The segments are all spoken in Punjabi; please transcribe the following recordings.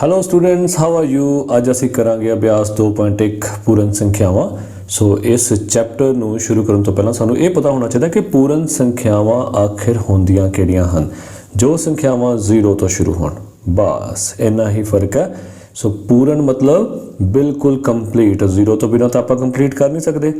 Hello students, how are you. ਅੱਜ ਅਸੀਂ ਕਰਾਂਗੇ ਅਭਿਆਸ 2.1 ਪੂਰਨ ਸੰਖਿਆਵਾਂ। ਸੋ ਇਸ ਚੈਪਟਰ ਨੂੰ ਸ਼ੁਰੂ ਕਰਨ ਤੋਂ ਪਹਿਲਾਂ ਸਾਨੂੰ ਇਹ ਪਤਾ ਹੋਣਾ ਚਾਹੀਦਾ ਕਿ ਪੂਰਨ ਸੰਖਿਆਵਾਂ ਆਖਿਰ ਹੁੰਦੀਆਂ ਕਿਹੜੀਆਂ ਹਨ। ਜੋ ਸੰਖਿਆਵਾਂ 0 ਤੋਂ ਸ਼ੁਰੂ ਹੋਣ, ਬਸ ਇੰਨਾ ਹੀ ਫਰਕ ਹੈ। ਸੋ ਪੂਰਨ ਮਤਲਬ ਬਿਲਕੁਲ ਕੰਪਲੀਟ। 0 ਤੋਂ ਬਿਨਾਂ ਤਾਂ ਆਪਾਂ ਕੰਪਲੀਟ ਕਰ ਨਹੀਂ ਸਕਦੇ।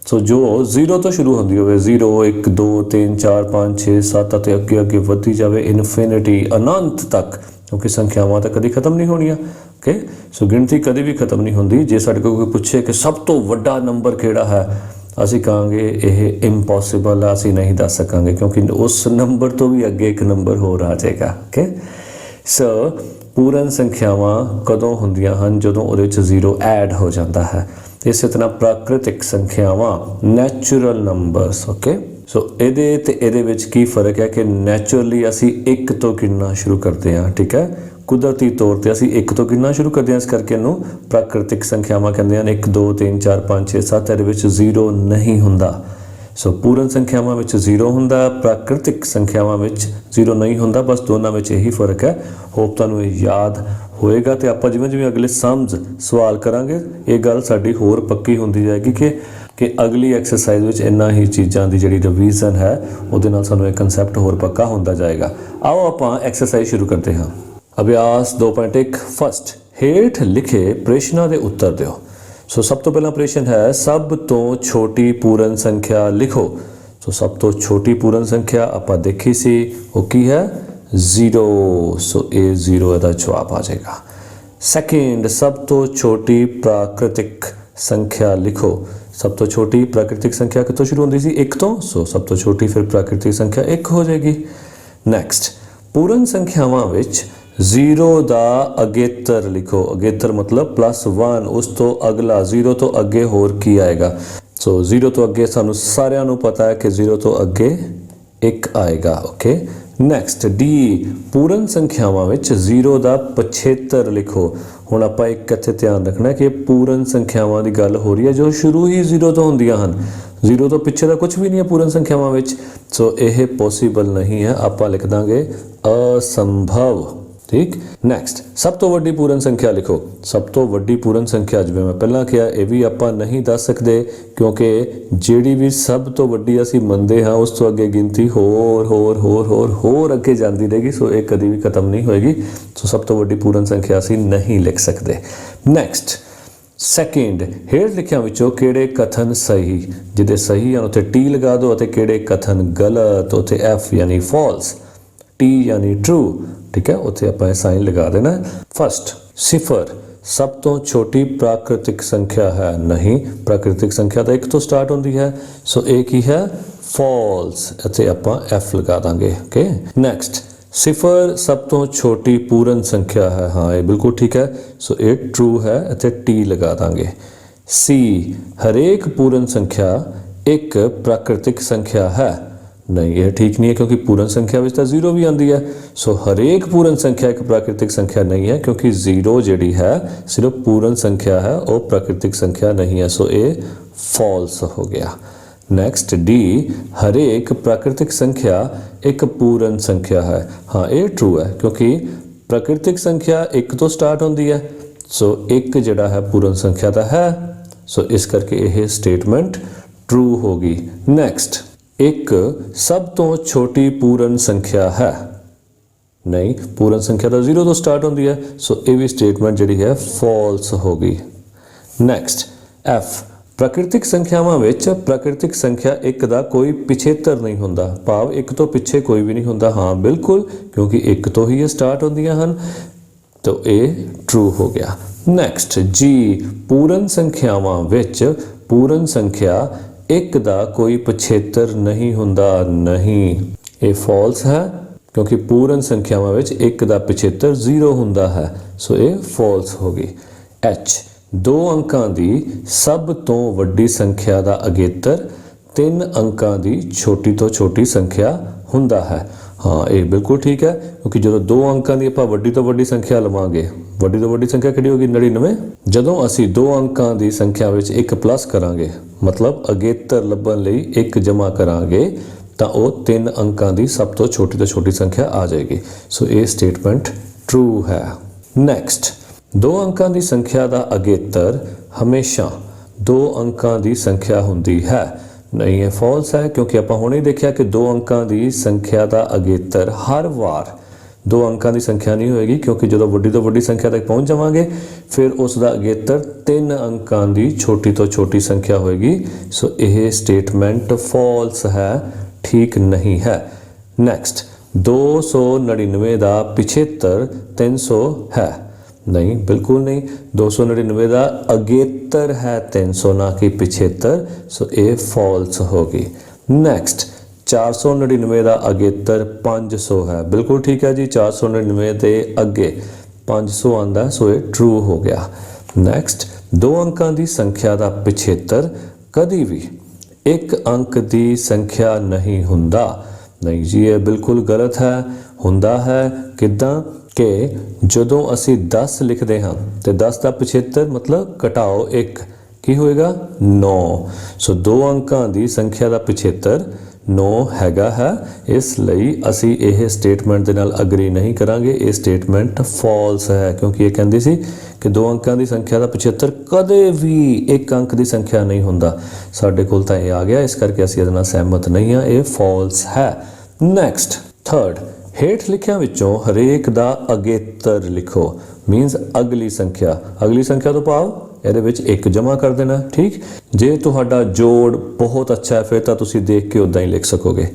ਸੋ ਜੋ 0 ਤੋਂ ਸ਼ੁਰੂ ਹੁੰਦੀ ਹੋਵੇ, 0 1 2 3 4 5 6 7 ਅਤੇ ਅੱਗੇ ਅੱਗੇ ਵਧਦੀ ਜਾਵੇ ਇਨਫਿਨਿਟੀ, ਅਨੰਤ ਤੱਕ, क्योंकि संख्यावां तो कभी खत्म नहीं होनिया। ओके, सो गिणती कभी भी खत्म नहीं होंगी। जे साडे कोई पूछे कि सब तो वड्डा नंबर किहड़ा है, असीं कहांगे यह इंपॉसिबल है, असीं नहीं दस सकांगे, क्योंकि उस नंबर तो भी अगे एक नंबर होर आ जाएगा। ओके, सो पूर्ण संख्यावां कदों हुंदियां हन? जदों उहदे विच 0 ऐड हो जाता है। इस तरह प्राकृतिक संख्यावां नैचुरल नंबरस। ओके, सो ਇਹਦੇ ਵਿੱਚ ਕੀ ਫਰਕ ਹੈ ਕਿ ਨੈਚੁਰਲੀ ਅਸੀਂ 1 ਤੋਂ ਗਿਣਨਾ ਸ਼ੁਰੂ ਕਰਦੇ ਹਾਂ। ਠੀਕ ਹੈ, ਕੁਦਰਤੀ ਤੌਰ ਤੇ ਅਸੀਂ 1 ਤੋਂ ਗਿਣਨਾ ਸ਼ੁਰੂ ਕਰਦੇ ਹਾਂ, ਇਸ ਕਰਕੇ ਇਹਨੂੰ ਪ੍ਰਾਕ੍ਰਿਤਿਕ ਸੰਖਿਆਵਾਂ ਕਹਿੰਦੇ ਹਨ। 1 2 3 4 5 6 7 ਇਹਦੇ ਵਿੱਚ 0 ਨਹੀਂ ਹੁੰਦਾ। ਸੋ ਪੂਰਨ ਸੰਖਿਆਵਾਂ ਵਿੱਚ 0 ਹੁੰਦਾ, ਪ੍ਰਾਕ੍ਰਿਤਿਕ ਸੰਖਿਆਵਾਂ ਵਿੱਚ 0 ਨਹੀਂ ਹੁੰਦਾ। ਬਸ ਦੋਨਾਂ ਵਿੱਚ ਇਹੀ ਫਰਕ ਹੈ। ਹੋਪ ਤੁਹਾਨੂੰ ਇਹ ਯਾਦ ਹੋਏਗਾ ਤੇ ਆਪਾਂ ਜਿਵੇਂ ਜਿਵੇਂ ਅਗਲੇ ਸਵਾਲ ਕਰਾਂਗੇ ਇਹ ਗੱਲ ਸਾਡੀ ਹੋਰ ਪੱਕੀ ਹੁੰਦੀ ਜਾਏਗੀ ਕਿ ਅਗਲੀ ਐਕਸਰਸਾਈਜ਼ ਵਿੱਚ ਇੰਨਾ ਹੀ ਚੀਜ਼ਾਂ ਦੀ ਜਿਹੜੀ ਰਿਵੀਜ਼ਨ ਹੈ ਉਹਦੇ ਨਾਲ ਸਾਨੂੰ ਇਹ ਕਨਸੈਪਟ ਹੋਰ ਪੱਕਾ ਹੁੰਦਾ ਜਾਏਗਾ। ਆਓ ਆਪਾਂ ਐਕਸਰਸਾਈਜ਼ ਸ਼ੁਰੂ ਕਰਦੇ ਹਾਂ। ਅਭਿਆਸ 2.1 ਫਸਟ, ਹੇਠ ਲਿਖੇ ਪ੍ਰਸ਼ਨਾਂ ਦੇ ਉੱਤਰ ਦਿਓ। ਸੋ ਸਭ ਤੋਂ ਪਹਿਲਾ ਪ੍ਰਸ਼ਨ ਹੈ, ਸਭ ਤੋਂ ਛੋਟੀ ਪੂਰਨ ਸੰਖਿਆ ਲਿਖੋ। ਸੋ ਸਭ ਤੋਂ ਛੋਟੀ ਪੂਰਨ ਸੰਖਿਆ ਆਪਾਂ ਦੇਖੀ ਸੀ, ਉਹ ਕੀ ਹੈ? 0। ਸੋ ਇਹ 0 ਇਹਦਾ ਜਵਾਬ ਆ ਜਾਏਗਾ। ਸੈਕਿੰਡ, ਸਭ ਤੋਂ ਛੋਟੀ ਪ੍ਰਾਕ੍ਰਿਤਿਕ ਸੰਖਿਆ ਲਿਖੋ। ਸਭ ਤੋਂ ਛੋਟੀ ਪ੍ਰਾਕ੍ਰਿਤਿਕ ਸੰਖਿਆ ਕਿੱਥੋਂ ਸ਼ੁਰੂ ਹੁੰਦੀ ਸੀ? 1 ਤੋਂ। ਸੋ ਸਭ ਤੋਂ ਛੋਟੀ ਫਿਰ ਪ੍ਰਾਕ੍ਰਿਤਿਕ ਸੰਖਿਆ 1 ਹੋ ਜਾਏਗੀ। ਨੈਕਸਟ, ਪੂਰਨ ਸੰਖਿਆਵਾਂ ਵਿੱਚ 0 ਦਾ ਅਗੇਤਰ ਲਿਖੋ। ਅਗੇਤਰ ਮਤਲਬ +1, ਉਸ ਤੋਂ ਅਗਲਾ। 0 ਤੋਂ ਅੱਗੇ ਹੋਰ ਕੀ ਆਏਗਾ? ਸੋ 0 ਤੋਂ ਅੱਗੇ ਸਾਨੂੰ ਸਾਰਿਆਂ ਨੂੰ ਪਤਾ ਹੈ ਕਿ 0 ਤੋਂ ਅੱਗੇ 1 ਆਏਗਾ। ਓਕੇ, ਨੈਕਸਟ ਡੀ, ਪੂਰਨ ਸੰਖਿਆਵਾਂ ਵਿੱਚ 0 ਦਾ ਪਛੇਤਰ ਲਿਖੋ। ਹੁਣ ਆਪਾਂ ਇੱਕ ਇੱਥੇ ਧਿਆਨ ਰੱਖਣਾ ਕਿ ਪੂਰਨ ਸੰਖਿਆਵਾਂ ਦੀ ਗੱਲ ਹੋ ਰਹੀ ਹੈ ਜੋ ਸ਼ੁਰੂ ਹੀ 0 ਤੋਂ ਹੁੰਦੀਆਂ ਹਨ। 0 ਤੋਂ ਪਿੱਛੇ ਦਾ ਕੁਝ ਵੀ ਨਹੀਂ ਹੈ ਪੂਰਨ ਸੰਖਿਆਵਾਂ ਵਿੱਚ। ਸੋ ਇਹ ਪੋਸੀਬਲ ਨਹੀਂ ਹੈ, ਆਪਾਂ ਲਿਖ ਦਾਂਗੇ ਅਸੰਭਵ। ਠੀਕ, ਨੈਕਸਟ, ਸਭ ਤੋਂ ਵੱਡੀ ਪੂਰਨ ਸੰਖਿਆ ਲਿਖੋ। ਸਭ ਤੋਂ ਵੱਡੀ ਪੂਰਨ ਸੰਖਿਆ, ਜਿਵੇਂ ਮੈਂ ਪਹਿਲਾਂ ਕਿਹਾ, ਇਹ ਵੀ ਆਪਾਂ ਨਹੀਂ ਦੱਸ ਸਕਦੇ ਕਿਉਂਕਿ ਜਿਹੜੀ ਵੀ ਸਭ ਤੋਂ ਵੱਡੀ ਅਸੀਂ ਮੰਨਦੇ ਹਾਂ ਉਸ ਤੋਂ ਅੱਗੇ ਗਿਣਤੀ ਹੋਰ ਹੋਰ ਹੋਰ ਹੋਰ ਹੋਰ ਅੱਗੇ ਜਾਂਦੀ ਰਹੇਗੀ। ਸੋ ਇਹ ਕਦੀ ਵੀ ਖਤਮ ਨਹੀਂ ਹੋਏਗੀ। ਸੋ ਸਭ ਤੋਂ ਵੱਡੀ ਪੂਰਨ ਸੰਖਿਆ ਅਸੀਂ ਨਹੀਂ ਲਿਖ ਸਕਦੇ। ਨੈਕਸਟ, ਸੈਕਿੰਡ, ਹੇਠ ਲਿਖਿਆਂ ਵਿੱਚੋਂ ਕਿਹੜੇ ਕਥਨ ਸਹੀ? ਜਿਹਦੇ ਸਹੀ ਹਨ ਉੱਥੇ ਟੀ ਲਗਾ ਦਿਓ ਅਤੇ ਕਿਹੜੇ ਕਥਨ ਗਲਤ ਉੱਥੇ F ਯਾਨੀ ਫਾਲਸ, T ਯਾਨੀ ਟਰੂ। ਠੀਕ ਹੈ, ਉੱਥੇ ਆਪਾਂ ਇਹ ਸਾਈਨ ਲਗਾ ਦੇਣਾ। ਫਸਟ, 0 ਸਭ ਤੋਂ ਛੋਟੀ ਪ੍ਰਾਕ੍ਰਿਤਿਕ ਸੰਖਿਆ ਹੈ। ਨਹੀਂ, ਪ੍ਰਾਕ੍ਰਿਤਿਕ ਸੰਖਿਆ ਤਾਂ 1 ਤੋਂ ਸਟਾਰਟ ਹੁੰਦੀ ਹੈ। ਸੋ ਇਹ ਕੀ ਹੈ? ਫਾਲਸ। ਇੱਥੇ ਆਪਾਂ F ਲਗਾ ਦਾਂਗੇ। ਓਕੇ, ਨੈਕਸਟ, 0 ਸਭ ਤੋਂ ਛੋਟੀ ਪੂਰਨ ਸੰਖਿਆ ਹੈ। ਹਾਂ, ਇਹ ਬਿਲਕੁਲ ਠੀਕ ਹੈ। ਸੋ ਇਹ ਟਰੂ ਹੈ, ਇੱਥੇ T ਲਗਾ ਦਾਂਗੇ। C, ਹਰੇਕ ਪੂਰਨ ਸੰਖਿਆ ਇੱਕ ਪ੍ਰਾਕ੍ਰਿਤਿਕ ਸੰਖਿਆ ਹੈ। ਨਹੀਂ, ਇਹ ਠੀਕ ਨਹੀਂ ਹੈ ਕਿਉਂਕਿ ਪੂਰਨ ਸੰਖਿਆ ਵਿੱਚ ਤਾਂ 0 ਵੀ ਆਉਂਦੀ ਹੈ। ਸੋ ਹਰੇਕ ਪੂਰਨ ਸੰਖਿਆ ਇੱਕ ਪ੍ਰਾਕ੍ਰਿਤਿਕ ਸੰਖਿਆ ਨਹੀਂ ਹੈ ਕਿਉਂਕਿ 0 ਜਿਹੜੀ ਹੈ ਸਿਰਫ ਪੂਰਨ ਸੰਖਿਆ ਹੈ, ਉਹ ਪ੍ਰਾਕ੍ਰਿਤਿਕ ਸੰਖਿਆ ਨਹੀਂ ਹੈ। ਸੋ ਇਹ ਫਾਲਸ ਹੋ ਗਿਆ। ਨੈਕਸਟ ਡੀ, ਹਰੇਕ ਪ੍ਰਾਕ੍ਰਿਤਿਕ ਸੰਖਿਆ ਇੱਕ ਪੂਰਨ ਸੰਖਿਆ ਹੈ। ਹਾਂ, ਇਹ ਟਰੂ ਹੈ ਕਿਉਂਕਿ ਪ੍ਰਾਕ੍ਰਿਤਿਕ ਸੰਖਿਆ 1 ਤੋਂ ਸਟਾਰਟ ਹੁੰਦੀ ਹੈ। ਸੋ 1 ਜਿਹੜਾ ਹੈ ਪੂਰਨ ਸੰਖਿਆ ਤਾਂ ਹੈ। ਸੋ ਇਸ ਕਰਕੇ ਇਹ ਸਟੇਟਮੈਂਟ ਟਰੂ ਹੋ ਗਈ। ਨੈਕਸਟ, 1 ਸਭ ਤੋਂ ਛੋਟੀ ਪੂਰਨ ਸੰਖਿਆ ਹੈ। ਨਹੀਂ, ਪੂਰਨ ਸੰਖਿਆ ਤਾਂ 0 ਤੋਂ ਸਟਾਰਟ ਹੁੰਦੀ ਹੈ। ਸੋ ਇਹ ਵੀ ਸਟੇਟਮੈਂਟ ਜਿਹੜੀ ਹੈ ਫਾਲਸ ਹੋ ਗਈ। ਨੈਕਸਟ F, ਪ੍ਰਾਕ੍ਰਿਤਿਕ ਸੰਖਿਆਵਾਂ ਵਿੱਚ ਪ੍ਰਾਕ੍ਰਿਤਿਕ ਸੰਖਿਆ 1 ਦਾ ਕੋਈ ਪਿਛੇਤਰ ਨਹੀਂ ਹੁੰਦਾ, ਭਾਵ 1 ਤੋਂ ਪਿੱਛੇ ਕੋਈ ਵੀ ਨਹੀਂ ਹੁੰਦਾ। ਹਾਂ ਬਿਲਕੁਲ, ਕਿਉਂਕਿ 1 ਤੋਂ ਹੀ ਇਹ ਸਟਾਰਟ ਹੁੰਦੀਆਂ ਹਨ। ਤਾਂ ਇਹ ਟਰੂ ਹੋ ਗਿਆ। ਨੈਕਸਟ G, ਪੂਰਨ ਸੰਖਿਆਵਾਂ ਵਿੱਚ ਪੂਰਨ ਸੰਖਿਆ 1 ਦਾ ਕੋਈ ਪਛੇਤਰ ਨਹੀਂ ਹੁੰਦਾ। ਨਹੀਂ, ਇਹ ਫਾਲਸ ਹੈ ਕਿਉਂਕਿ ਪੂਰਨ ਸੰਖਿਆਵਾਂ ਵਿੱਚ 1 ਦਾ ਪਿਛੇਤਰ 0 ਹੁੰਦਾ ਹੈ। ਸੋ ਇਹ ਫਾਲਸ ਹੋ ਗਈ। H, 2 ਅੰਕਾਂ ਦੀ ਸਭ ਤੋਂ ਵੱਡੀ ਸੰਖਿਆ ਦਾ ਅਗੇਤਰ 3 ਅੰਕਾਂ ਦੀ ਛੋਟੀ ਤੋਂ ਛੋਟੀ ਸੰਖਿਆ ਹੁੰਦਾ ਹੈ। ਹਾਂ, ਇਹ ਬਿਲਕੁਲ ਠੀਕ ਹੈ ਕਿਉਂਕਿ ਜਦੋਂ 2 ਅੰਕਾਂ ਦੀ ਆਪਾਂ ਵੱਡੀ ਤੋਂ ਵੱਡੀ ਸੰਖਿਆ ਲਵਾਂਗੇ, ਵੱਡੀ ਤੋਂ ਵੱਡੀ ਸੰਖਿਆ ਕਿਹੜੀ ਹੋਗੀ? 99। ਜਦੋਂ ਅਸੀਂ 2 ਅੰਕਾਂ ਦੀ ਸੰਖਿਆ ਵਿੱਚ 1 ਪਲੱਸ ਕਰਾਂਗੇ, ਮਤਲਬ ਅਗੇਤਰ ਲੱਭਣ ਲਈ 1 ਜਮ੍ਹਾਂ ਕਰਾਂਗੇ, ਤਾਂ ਉਹ 3 ਅੰਕਾਂ ਦੀ ਸਭ ਤੋਂ ਛੋਟੀ ਸੰਖਿਆ ਆ ਜਾਏਗੀ। ਸੋ ਇਹ ਸਟੇਟਮੈਂਟ ਟਰੂ ਹੈ। ਨੈਕਸਟ, 2 ਅੰਕਾਂ ਦੀ ਸੰਖਿਆ ਦਾ ਅਗੇਤਰ ਹਮੇਸ਼ਾ 2 ਅੰਕਾਂ ਦੀ ਸੰਖਿਆ ਹੁੰਦੀ ਹੈ। ਨਹੀਂ, ਇਹ ਫਾਲਸ ਹੈ, ਕਿਉਂਕਿ ਆਪਾਂ ਹੁਣੇ ਦੇਖਿਆ ਕਿ 2 ਅੰਕਾਂ ਦੀ ਸੰਖਿਆ ਦਾ ਅਗੇਤਰ ਹਰ ਵਾਰ 2 ਅੰਕਾਂ ਦੀ ਸੰਖਿਆ ਨਹੀਂ ਹੋਏਗੀ, ਕਿਉਂਕਿ ਜਦੋਂ ਵੱਡੀ ਤੋਂ ਵੱਡੀ ਸੰਖਿਆ ਤੱਕ ਪਹੁੰਚ ਜਾਵਾਂਗੇ ਫਿਰ ਉਸ ਦਾ ਅਗੇਤਰ 3 ਅੰਕਾਂ ਦੀ ਛੋਟੀ ਤੋਂ ਛੋਟੀ ਸੰਖਿਆ ਹੋਏਗੀ। ਸੋ ਇਹ ਸਟੇਟਮੈਂਟ ਫਾਲਸ ਹੈ, ਠੀਕ ਨਹੀਂ ਹੈ। ਨੈਕਸਟ, 299 ਦਾ ਪਿਛੇਤਰ 300 ਹੈ। ਨਹੀਂ, ਬਿਲਕੁਲ ਨਹੀਂ। 299 ਦਾ ਅਗੇਤਰ ਹੈ 300, ਨਾ ਕਿ ਪਿਛੇਤਰ। ਸੋ ਇਹ ਫਾਲਸ ਹੋ ਗਈ। ਨੈਕਸਟ, 499 ਦਾ ਅਗੇਤਰ 500 ਹੈ। ਬਿਲਕੁਲ ਠੀਕ ਹੈ ਜੀ, 499 ਦੇ ਅੱਗੇ 500 ਆਉਂਦਾ, ਸੋ ਇਹ ਟਰੂ ਹੋ ਗਿਆ। ਨੈਕਸਟ, 2 ਅੰਕਾਂ ਦੀ ਸੰਖਿਆ ਦਾ ਪਿਛੇਤਰ ਕਦੀ ਵੀ 1 ਅੰਕ ਦੀ ਸੰਖਿਆ ਨਹੀਂ ਹੁੰਦਾ। ਨਹੀਂ ਜੀ, ਇਹ ਬਿਲਕੁਲ ਗਲਤ ਹੈ। ਹੁੰਦਾ ਹੈ ਕਿੱਦਾਂ ਕਿ ਜਦੋਂ ਅਸੀਂ 10 ਲਿਖਦੇ ਹਾਂ ਤੇ 10 ਦਾ ਪਿਛੇਤਰ ਮਤਲਬ ਘਟਾਓ 1, ਕੀ ਹੋਏਗਾ? 9। ਸੋ 2 ਅੰਕਾਂ ਦੀ ਸੰਖਿਆ ਦਾ ਪਿਛੇਤਰ 9 ਹੈਗਾ ਹੈ। ਇਸ ਲਈ ਅਸੀਂ ਇਹ ਸਟੇਟਮੈਂਟ ਦੇ ਨਾਲ ਅਗਰੀ ਨਹੀਂ ਕਰਾਂਗੇ। ਇਹ ਸਟੇਟਮੈਂਟ ਫਾਲਸ ਹੈ, ਕਿਉਂਕਿ ਇਹ ਕਹਿੰਦੀ ਸੀ ਕਿ 2 ਅੰਕਾਂ ਦੀ ਸੰਖਿਆ ਦਾ ਪਿਛੇਤਰ ਕਦੇ ਵੀ 1 ਅੰਕ ਦੀ ਸੰਖਿਆ ਨਹੀਂ ਹੁੰਦਾ। ਸਾਡੇ ਕੋਲ ਤਾਂ ਇਹ ਆ ਗਿਆ, ਇਸ ਕਰਕੇ ਅਸੀਂ ਇਹਦੇ ਨਾਲ ਸਹਿਮਤ ਨਹੀਂ ਹਾਂ। ਇਹ ਫਾਲਸ ਹੈ। ਨੈਕਸਟ, ਥਰਡ, ਹੇਠ ਲਿਖਿਆਂ ਵਿੱਚੋਂ ਹਰੇਕ ਦਾ ਅਗੇਤਰ ਲਿਖੋ। ਮੀਨਸ ਅਗਲੀ ਸੰਖਿਆ। ਅਗਲੀ ਸੰਖਿਆ ਤੋਂ ਭਾਵ ਇਹਦੇ ਵਿੱਚ 1 ਜਮ੍ਹਾਂ ਕਰ ਦੇਣਾ। ਠੀਕ, ਜੇ ਤੁਹਾਡਾ ਜੋੜ ਬਹੁਤ ਅੱਛਾ ਹੈ ਫਿਰ ਤਾਂ ਤੁਸੀਂ ਦੇਖ ਕੇ ਉਦਾਂ ਹੀ ਲਿਖ ਸਕੋਗੇ,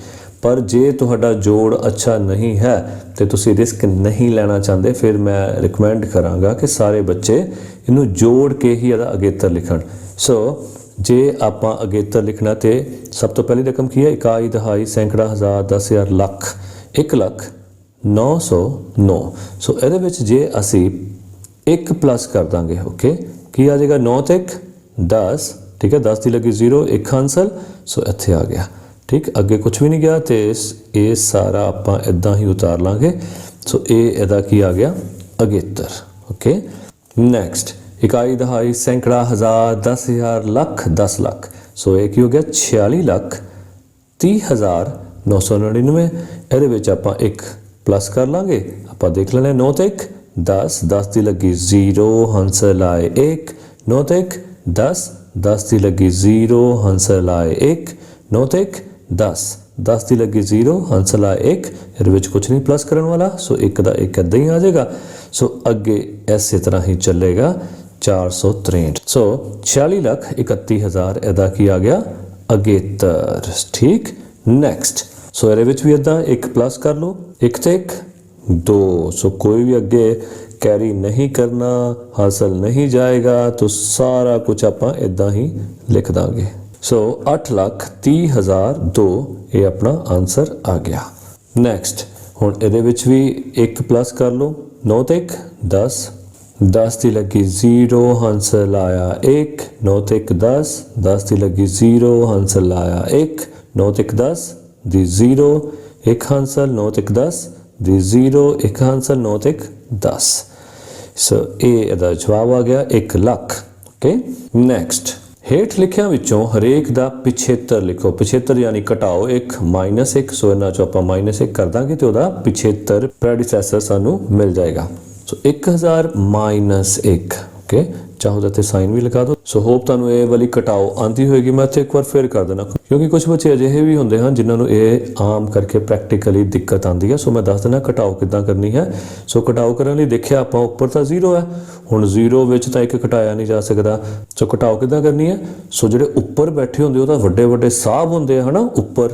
ਪਰ ਜੇ ਤੁਹਾਡਾ ਜੋੜ ਅੱਛਾ ਨਹੀਂ ਹੈ ਤੇ ਤੁਸੀਂ ਰਿਸਕ ਨਹੀਂ ਲੈਣਾ ਚਾਹੁੰਦੇ, ਫਿਰ ਮੈਂ ਰਿਕਮੈਂਡ ਕਰਾਂਗਾ ਕਿ ਸਾਰੇ ਬੱਚੇ ਇਹਨੂੰ ਜੋੜ ਕੇ ਹੀ ਇਹਦਾ ਅਗੇਤਰ ਲਿਖਣ। ਸੋ ਜੇ ਆਪਾਂ ਅਗੇਤਰ ਲਿਖਣਾ ਤੇ ਸਭ ਤੋਂ ਪਹਿਲੀ ਰਕਮ ਕੀ ਹੈ? ਇਕਾਈ, ਦਹਾਈ, ਸੈਂਕੜਾ, ਹਜ਼ਾਰ, 10,000, ਲੱਖ। 1,09,009। ਸੋ ਇਹਦੇ ਵਿੱਚ ਜੇ ਅਸੀਂ 1 ਪਲੱਸ ਕਰ ਦਾਂਗੇ, ਓਕੇ, ਕੀ ਆ ਜਾਏਗਾ? 9 ਤੇ 1 10। ਠੀਕ ਹੈ, 10 ਦੀ ਲੱਗੀ 0, 1 ਕਾਂਸਲ। ਸੋ ਇੱਥੇ ਆ ਗਿਆ। ਠੀਕ, ਅੱਗੇ ਕੁਝ ਵੀ ਨਹੀਂ ਗਿਆ ਤੇ ਇਹ ਸਾਰਾ ਆਪਾਂ ਇਦਾਂ ਹੀ ਉਤਾਰ ਲਾਂਗੇ। ਸੋ ਇਹ ਇਹਦਾ ਕੀ ਆ ਗਿਆ? ਅਗੇਤਰ। ਓਕੇ, ਨੈਕਸਟ, ਇਕਾਈ, ਦਹਾਈ, ਸੈਂਕੜਾ, ਹਜ਼ਾਰ, 10,000, ਲੱਖ, 10 ਲੱਖ। ਸੋ ਇਹ ਕੀ ਹੋ ਗਿਆ? 46,30,999। ਇਹਦੇ ਵਿੱਚ ਆਪਾਂ 1 ਪਲੱਸ ਕਰ ਲਾਂਗੇ। ਆਪਾਂ ਦੇਖ ਲੈਣੇ, 9 ਤੇ 1 10, 10 ਦੀ ਲੱਗੀ 0, ਹੰਸਲ ਆਏ 1, 9 ਤੇ 1 10, 10 ਦੀ ਲੱਗੀ 0, ਹੰਸਲ ਆਏ 1, 9 ਤੇ 1 10, 10 ਦੀ ਲੱਗੀ 0, ਹੰਸਲ ਆਏ 1। ਇਹਦੇ ਵਿੱਚ ਕੁਝ ਨਹੀਂ ਪਲੱਸ ਕਰਨ ਵਾਲਾ, ਸੋ 1 ਦਾ 1 ਇੱਦਾਂ ਹੀ ਆ ਜਾਏਗਾ। ਸੋ ਅੱਗੇ ਇਸੇ ਤਰ੍ਹਾਂ ਹੀ ਚੱਲੇਗਾ। 463। ਸੋ 40,31,000 ਇਹਦਾ ਕੀ ਆ ਗਿਆ? ਅਗੇਤਰ। ਠੀਕ, ਨੈਕਸਟ, ਸੋ ਇਹਦੇ ਵਿੱਚ ਵੀ ਇੱਦਾਂ 1 ਪਲੱਸ ਕਰ ਲਓ। 1 ਤੇ 1 2। ਸੋ ਕੋਈ ਵੀ ਅੱਗੇ ਕੈਰੀ ਨਹੀਂ ਕਰਨਾ, ਹਾਸਲ ਨਹੀਂ ਜਾਏਗਾ, ਤਾਂ ਸਾਰਾ ਕੁਝ ਆਪਾਂ ਇੱਦਾਂ ਹੀ ਲਿਖ ਦਾਂਗੇ। ਸੋ 8,30,002 ਇਹ ਆਪਣਾ ਆਨਸਰ ਆ ਗਿਆ। ਨੈਕਸਟ, ਹੁਣ ਇਹਦੇ ਵਿੱਚ ਵੀ 1 ਪਲੱਸ ਕਰ ਲਓ। 9 ਤੇ 1 10, 10 ਦੀ ਲੱਗੀ 0, ਹੰਸਲ ਆਇਆ 1, 9 ਤੇ 1 10, 10 ਦੀ ਲੱਗੀ 0, ਹੰਸਲ ਆਇਆ 1, 9 ਤੇ 1 10 ਦੀ 0, 1 ਹੰਸਲ, 9 ਤੇ 1 10 ਦੀ 0, 1 ਹੰਸਲ, 9 ਤੇ 1 10। ਸੋ ਇਹ ਇਹਦਾ ਜਵਾਬ ਆ ਗਿਆ 1 ਲੱਖ। ਓਕੇ, ਨੈਕਸਟ, ਹੇਠ ਲਿਖਿਆਂ ਵਿੱਚੋਂ ਹਰੇਕ ਦਾ ਪਿਛੇਤਰ ਲਿਖੋ। ਪਿਛੇਤਰ ਯਾਨੀ ਘਟਾਓ 1 -1। ਸੋ ਇਹਨਾਂ ਚੋਂ ਆਪਾਂ -1 ਕਰ ਦਾਂਗੇ ਤੇ ਉਹਦਾ ਪਿਛੇਤਰ ਪ੍ਰੈਡੀਸੈਸਰ ਸਾਨੂੰ ਮਿਲ ਜਾਏਗਾ। ਸੋ 1000 -1। ਓਕੇ, ਚਾਹੋ ਤਾਂ ਇੱਥੇ ਸਾਈਨ ਵੀ ਲਗਾ ਦਿਓ। ਸੋ ਹੋਪ ਤੁਹਾਨੂੰ ਇਹ ਵਾਲੀ ਘਟਾਓ ਆਂਦੀ ਹੋਏਗੀ। ਮੈਂ ਇੱਥੇ ਇੱਕ ਵਾਰ ਫੇਰ ਕਰ ਦੇਣਾ, ਕਿਉਂਕਿ ਕੁਝ ਬੱਚੇ ਅਜਿਹੇ ਵੀ ਹੁੰਦੇ ਹਨ ਜਿਨ੍ਹਾਂ ਨੂੰ ਇਹ ਆਮ ਕਰਕੇ ਪ੍ਰੈਕਟੀਕਲੀ ਦਿੱਕਤ ਆਉਂਦੀ ਹੈ। ਸੋ ਮੈਂ ਦੱਸ ਦੇਣਾ ਘਟਾਓ ਕਿੱਦਾਂ ਕਰਨੀ ਹੈ। ਸੋ ਘਟਾਓ ਕਰਨ ਲਈ ਦੇਖਿਆ ਆਪਾਂ ਉੱਪਰ ਤਾਂ 0 ਹੈ, ਹੁਣ 0 ਵਿੱਚ ਤਾਂ 1 ਘਟਾਇਆ ਨਹੀਂ ਜਾ ਸਕਦਾ। ਸੋ ਘਟਾਓ ਕਿੱਦਾਂ ਕਰਨੀ ਹੈ? ਸੋ ਜਿਹੜੇ ਉੱਪਰ ਬੈਠੇ ਹੁੰਦੇ ਉਹ ਤਾਂ ਵੱਡੇ ਵੱਡੇ ਸਾਹਿਬ ਹੁੰਦੇ ਆ, ਹੈ ਨਾ, ਉੱਪਰ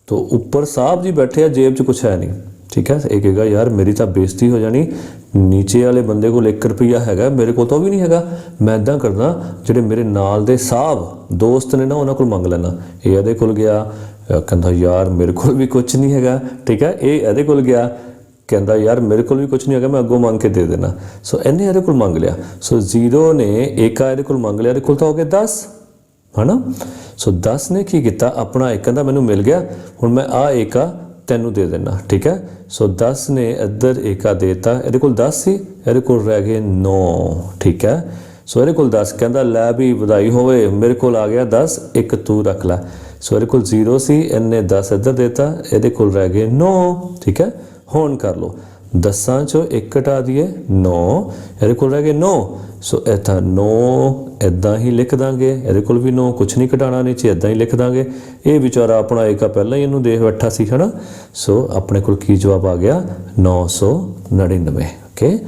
ਤੋਂ ਉੱਪਰ ਸਾਹਿਬ ਜੀ ਬੈਠੇ ਆ, ਜੇਬ 'ਚ ਕੁਛ ਹੈ ਨਹੀਂ। ਠੀਕ ਹੈ, ਇਹ ਕਹੇਗਾ ਯਾਰ ਮੇਰੀ ਤਾਂ ਬੇਇੱਜ਼ਤੀ ਹੋ ਜਾਣੀ, ਨੀਚੇ ਵਾਲੇ ਬੰਦੇ ਕੋਲ 1 ਰੁਪਈਆ ਹੈਗਾ, ਮੇਰੇ ਕੋਲ ਤਾਂ ਉਹ ਵੀ ਨਹੀਂ ਹੈਗਾ। ਮੈਂ ਇੱਦਾਂ ਕਰਦਾ, ਜਿਹੜੇ ਮੇਰੇ ਨਾਲ ਦੇ ਸਾਹਿਬ ਦੋਸਤ ਨੇ ਨਾ ਉਹਨਾਂ ਕੋਲ ਮੰਗ ਲੈਣਾ। ਇਹ ਇਹਦੇ ਕੋਲ ਗਿਆ, ਕਹਿੰਦਾ ਯਾਰ ਮੇਰੇ ਕੋਲ ਵੀ ਕੁਛ ਨਹੀਂ ਹੈਗਾ। ਠੀਕ ਹੈ, ਇਹ ਇਹਦੇ ਕੋਲ ਗਿਆ, ਕਹਿੰਦਾ ਯਾਰ ਮੇਰੇ ਕੋਲ ਵੀ ਕੁਛ ਨਹੀਂ ਹੈਗਾ, ਮੈਂ ਅੱਗੋਂ ਮੰਗ ਕੇ ਦੇ ਦੇਣਾ। ਸੋ ਇਹਨੇ ਇਹਦੇ ਕੋਲ ਮੰਗ ਲਿਆ। ਸੋ 0 ਨੇ ਏਕਾ ਇਹਦੇ ਕੋਲ ਮੰਗ ਲਿਆ, ਇਹਦੇ ਕੋਲ ਤਾਂ ਹੋ ਗਿਆ 10, ਹੈ ਨਾ। ਸੋ 10 ਨੇ ਕੀ ਕੀਤਾ? ਆਪਣਾ 1 ਕਹਿੰਦਾ ਮੈਨੂੰ ਮਿਲ ਗਿਆ, ਹੁਣ ਮੈਂ ਆ ਏਕਾ ਤੈਨੂੰ ਦੇ ਦੇਣਾ। ਠੀਕ ਹੈ, ਸੋ 10 ਨੇ ਇੱਧਰ ਏਕਾ ਦੇਤਾ, ਇਹਦੇ ਕੋਲ 10 ਸੀ, ਇਹਦੇ ਕੋਲ ਰਹਿ ਗਏ 9। ਠੀਕ ਹੈ, ਸੋ ਇਹਦੇ ਕੋਲ 10, ਕਹਿੰਦਾ ਲੈ ਵੀ ਵਧਾਈ ਹੋਵੇ, ਮੇਰੇ ਕੋਲ ਆ ਗਿਆ 10, 1 ਤੂੰ ਰੱਖ ਲੈ। ਸੋ ਇਹਦੇ ਕੋਲ 0 ਸੀ, ਇਹਨੇ 10 ਇੱਧਰ ਦੇਤਾ, ਇਹਦੇ ਕੋਲ ਰਹਿ ਗਏ 9। ਠੀਕ ਹੈ, ਹੁਣ ਕਰ ਲਓ 10 ਚੋਂ 1 ਘਟਾ ਦਈਏ 9, ਇਹਦੇ ਕੋਲ ਰਹਿ ਗਏ 9। ਸੋ ਇੱਥੇ 9 ਇੱਦਾਂ ਹੀ ਲਿਖ ਦਾਂਗੇ, ਇਹਦੇ ਕੋਲ ਵੀ 9, ਕੁਛ ਨਹੀਂ ਘਟਾਉਣਾ ਨੀਚੇ, ਇੱਦਾਂ ਹੀ ਲਿਖ ਦਾਂਗੇ। ਇਹ ਵਿਚਾਰਾ ਆਪਣਾ ਏਕਾ ਪਹਿਲਾਂ ਹੀ ਇਹਨੂੰ ਦੇਖ ਬੈਠਾ ਸੀ ਹੈ ਨਾ। ਸੋ ਆਪਣੇ ਕੋਲ ਕੀ ਜਵਾਬ ਆ ਗਿਆ 999। ਓਕੇ,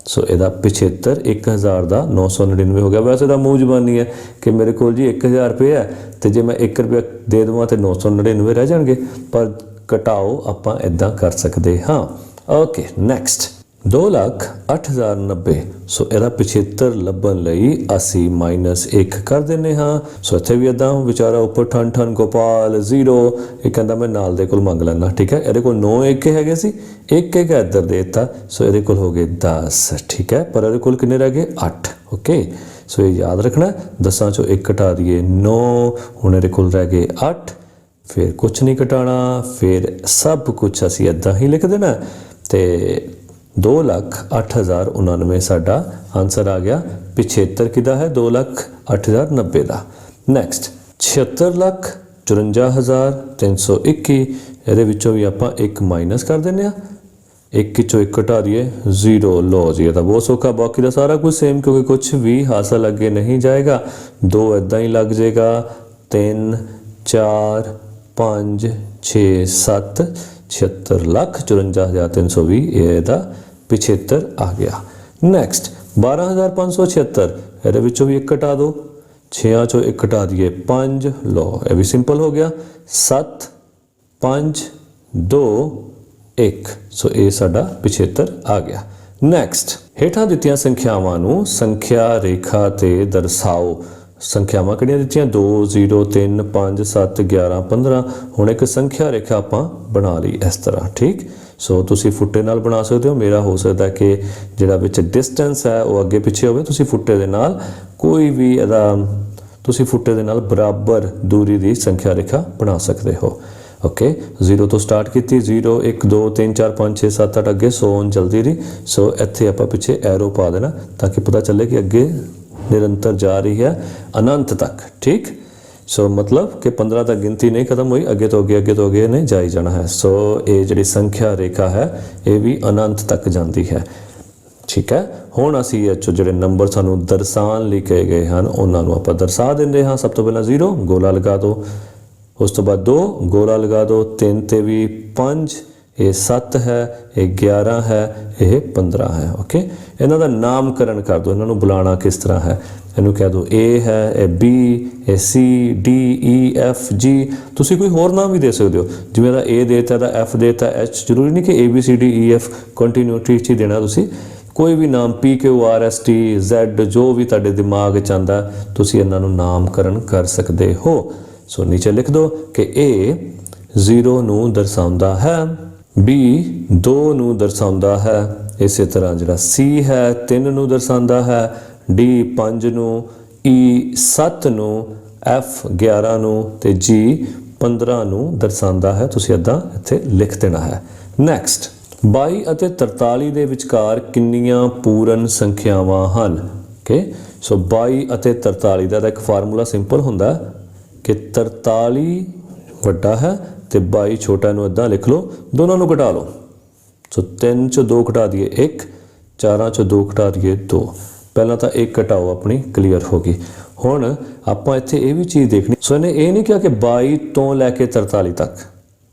ਸੋ ਇਹਦਾ 75 1000 ਦਾ 999 ਹੋ ਗਿਆ। ਵੈਸੇ ਤਾਂ ਮੂੰਹ ਜ਼ਬਾਨੀ ਹੈ ਕਿ ਮੇਰੇ ਕੋਲ ਜੀ 1000 ਰੁਪਏ ਹੈ ਤੇ ਜੇ ਮੈਂ 1 ਰੁਪਇਆ ਦੇ ਦੇਵਾਂ ਤੇ 999 ਰਹਿ ਜਾਣਗੇ, ਪਰ ਘਟਾਓ ਆਪਾਂ ਇੱਦਾਂ ਕਰ ਸਕਦੇ ਹਾਂ। Okay, next 2,08,090। ਸੋ ਇਹਦਾ 75 ਲੱਭਣ ਲਈ ਅਸੀਂ -1 ਕਰ ਦਿੰਦੇ ਹਾਂ। ਸੋ ਇੱਥੇ ਵੀ ਇੱਦਾਂ ਵਿਚਾਰਾ ਉੱਪਰ ਠਨ ਗੋਪਾਲ 0, ਇਹ ਕਹਿੰਦਾ ਮੈਂ ਨਾਲ ਦੇ ਕੋਲ ਮੰਗ ਲੈਣਾ। ਠੀਕ ਹੈ, ਇਹਦੇ ਕੋਲ 9 ਏਕੇ ਹੈਗੇ ਸੀ, 1 ਇੱਧਰ ਦੇ ਦਿੱਤਾ, ਸੋ ਇਹਦੇ ਕੋਲ ਹੋ ਗਏ 10। ਠੀਕ ਹੈ, ਪਰ ਇਹਦੇ ਕੋਲ ਕਿੰਨੇ ਰਹਿ ਗਏ 8। ਓਕੇ, ਸੋ ਇਹ ਯਾਦ ਰੱਖਣਾ, 10 ਚੋਂ 1 ਘਟਾ ਦਈਏ 9, ਹੁਣ ਇਹਦੇ ਕੋਲ ਰਹਿ ਗਏ 8, ਫਿਰ ਕੁਛ ਨਹੀਂ ਘਟਾਉਣਾ, ਫਿਰ ਸਭ ਕੁਛ ਅਸੀਂ ਇੱਦਾਂ ਹੀ ਲਿਖ ਦੇਣਾ ਤੇ 2,08,099 ਸਾਡਾ ਆਨਸਰ ਆ ਗਿਆ। 75 ਕਿਹਦਾ ਹੈ 2,08,090 ਦਾ। ਨੈਕਸਟ 76,54,321, ਇਹਦੇ ਵਿੱਚੋਂ ਵੀ ਆਪਾਂ 1 ਮਾਈਨਸ ਕਰ ਦਿੰਦੇ ਹਾਂ, 1 ਚੋਂ 1 ਘਟਾ ਦਈਏ 0। ਲੋ ਜੀ, ਇਹ ਤਾਂ ਬਹੁਤ ਸੌਖਾ, ਬਾਕੀ ਦਾ ਸਾਰਾ ਕੁਝ ਸੇਮ ਕਿਉਂਕਿ ਕੁਛ ਵੀ ਹਾਸਲ ਅੱਗੇ ਨਹੀਂ ਜਾਏਗਾ। 2 ਇੱਦਾਂ ਹੀ ਲੱਗ ਜਾਏਗਾ, 3 4 5 6 7 76,54,320 ਇਹਦਾ 75 ਆ ਗਿਆ। ਨੈਕਸਟ 12,576, ਇਹਦੇ ਵਿੱਚੋਂ ਵੀ 1 ਘਟਾ ਦਿਓ, 6 ਚੋਂ 1 ਘਟਾ ਦਈਏ 5। ਲੋ, ਇਹ ਵੀ ਸਿੰਪਲ ਹੋ ਗਿਆ, 7 5 2 1। ਸੋ ਇਹ ਸਾਡਾ 75 ਆ ਗਿਆ। ਨੈਕਸਟ ਹੇਠਾਂ ਦਿੱਤੀਆਂ ਸੰਖਿਆਵਾਂ ਨੂੰ ਸੰਖਿਆ ਰੇਖਾ ਤੇ ਦਰਸਾਓ। ਸੰਖਿਆਵਾਂ ਕਿਹੜੀਆਂ ਦਿੱਤੀਆਂ 2 0 3 5 7 11 15। ਹੁਣ ਇੱਕ ਸੰਖਿਆ ਰੇਖਾ ਆਪਾਂ ਬਣਾ ਲਈ ਇਸ ਤਰ੍ਹਾਂ। ਠੀਕ, ਸੋ ਤੁਸੀਂ ਫੁੱਟੇ ਨਾਲ ਬਣਾ ਸਕਦੇ ਹੋ। ਮੇਰਾ ਹੋ ਸਕਦਾ ਕਿ ਜਿਹੜਾ ਵਿੱਚ ਡਿਸਟੈਂਸ ਹੈ ਉਹ ਅੱਗੇ ਪਿੱਛੇ ਹੋਵੇ, ਤੁਸੀਂ ਫੁੱਟੇ ਦੇ ਨਾਲ ਕੋਈ ਵੀ ਇਹਦਾ ਤੁਸੀਂ ਫੁੱਟੇ ਦੇ ਨਾਲ ਬਰਾਬਰ ਦੂਰੀ ਦੀ ਸੰਖਿਆ ਰੇਖਾ ਬਣਾ ਸਕਦੇ ਹੋ। ਓਕੇ, 0 ਤੋਂ ਸਟਾਰਟ ਕੀਤੀ, 0 1 2 3 4 5 6 7 8 ਅੱਗੇ ਸੋਨ ਜਲਦੀ ਰਹੀ। ਸੋ ਇੱਥੇ ਆਪਾਂ ਪਿੱਛੇ ਐਰੋ ਪਾ ਦੇਣਾ ਤਾਂ ਕਿ ਪਤਾ ਚੱਲੇ ਕਿ ਅੱਗੇ ਨਿਰੰਤਰ ਜਾ ਰਹੀ ਹੈ ਅਨੰਤ ਤੱਕ। ਠੀਕ, ਸੋ मतलब कि 15 तक गिनती नहीं खत्म हुई, अगे तो अगे नहीं जाई जाना है। सो ये जी संख्या रेखा है ये भी अनंत तक जाती है। ठीक है, हुण असीं ये जो नंबर सानू दर्शाण लई कहे गए हैं उन्होंने आप दर्शा देंगे हाँ। सब तो पहला 0 गोला लगा दो, उस तो बाद 2 गोला लगा दो, 3 ते भी 5, ये 7 है, ये 11 है, ये 15 है। ओके, इन्हों का नामकरण कर दो, इन्हों बुलाना किस तरह है, इन्हों कह दो ए है, ए बी, ए C, D, E, F, G. तुसी कोई होर नाम भी दे सकते हो, जिवें दा ए देता दा एफ देता एच, जरूरी नहीं कि A B C D E F continuity च ही देना। तुसी कोई भी नाम P Q R S T Z जो भी तुहाडे दिमाग च आंदा तुसी इन्हां नूं नामकरण कर सकते हो। सो नीचे लिख दो कि ए 0 नूं दर्शाउंदा है, बी 2 नूं दर्शाउंदा है, इस तरह जिहड़ा सी है 3 नूं दर्शाउंदा है, डी 5 नूं, ई 7 नूं, एफ 11 नूं ते जी 15 नूं दर्शाउंदा है। तुसीं इदां इत्थे लिख देना है। नैक्सट 22 ਅਤੇ 43 ਦੇ ਵਿਚਕਾਰ ਕਿੰਨੀਆਂ ਪੂਰਨ ਸੰਖਿਆਵਾਂ ਹਨ। ਓਕੇ, ਸੋ 22 ਅਤੇ 43 ਦਾ ਇੱਕ ਫਾਰਮੂਲਾ ਸਿੰਪਲ ਹੁੰਦਾ ਕਿ 43 ਵੱਡਾ ਹੈ ਤੇ 22 ਛੋਟਾ, ਨੂੰ ਇਦਾਂ ਲਿਖ ਲਓ, ਦੋਨਾਂ ਨੂੰ ਘਟਾ ਲਓ। ਸੋ 3 ਚੋਂ 2 ਘਟਾ ਦਈਏ 1, 4 ਚੋਂ 2 ਘਟਾ ਦਈਏ 2। ਪਹਿਲਾਂ ਤਾਂ 1 ਘਟਾਓ, ਆਪਣੀ ਕਲੀਅਰ ਹੋ ਗਈ। ਹੁਣ ਆਪਾਂ ਇੱਥੇ ਇਹ ਵੀ ਚੀਜ਼ ਦੇਖਣੀ, ਸੋ ਇਹਨੇ ਇਹ ਨਹੀਂ ਕਿਹਾ ਕਿ 22 ਤੋਂ ਲੈ ਕੇ 43 ਤੱਕ।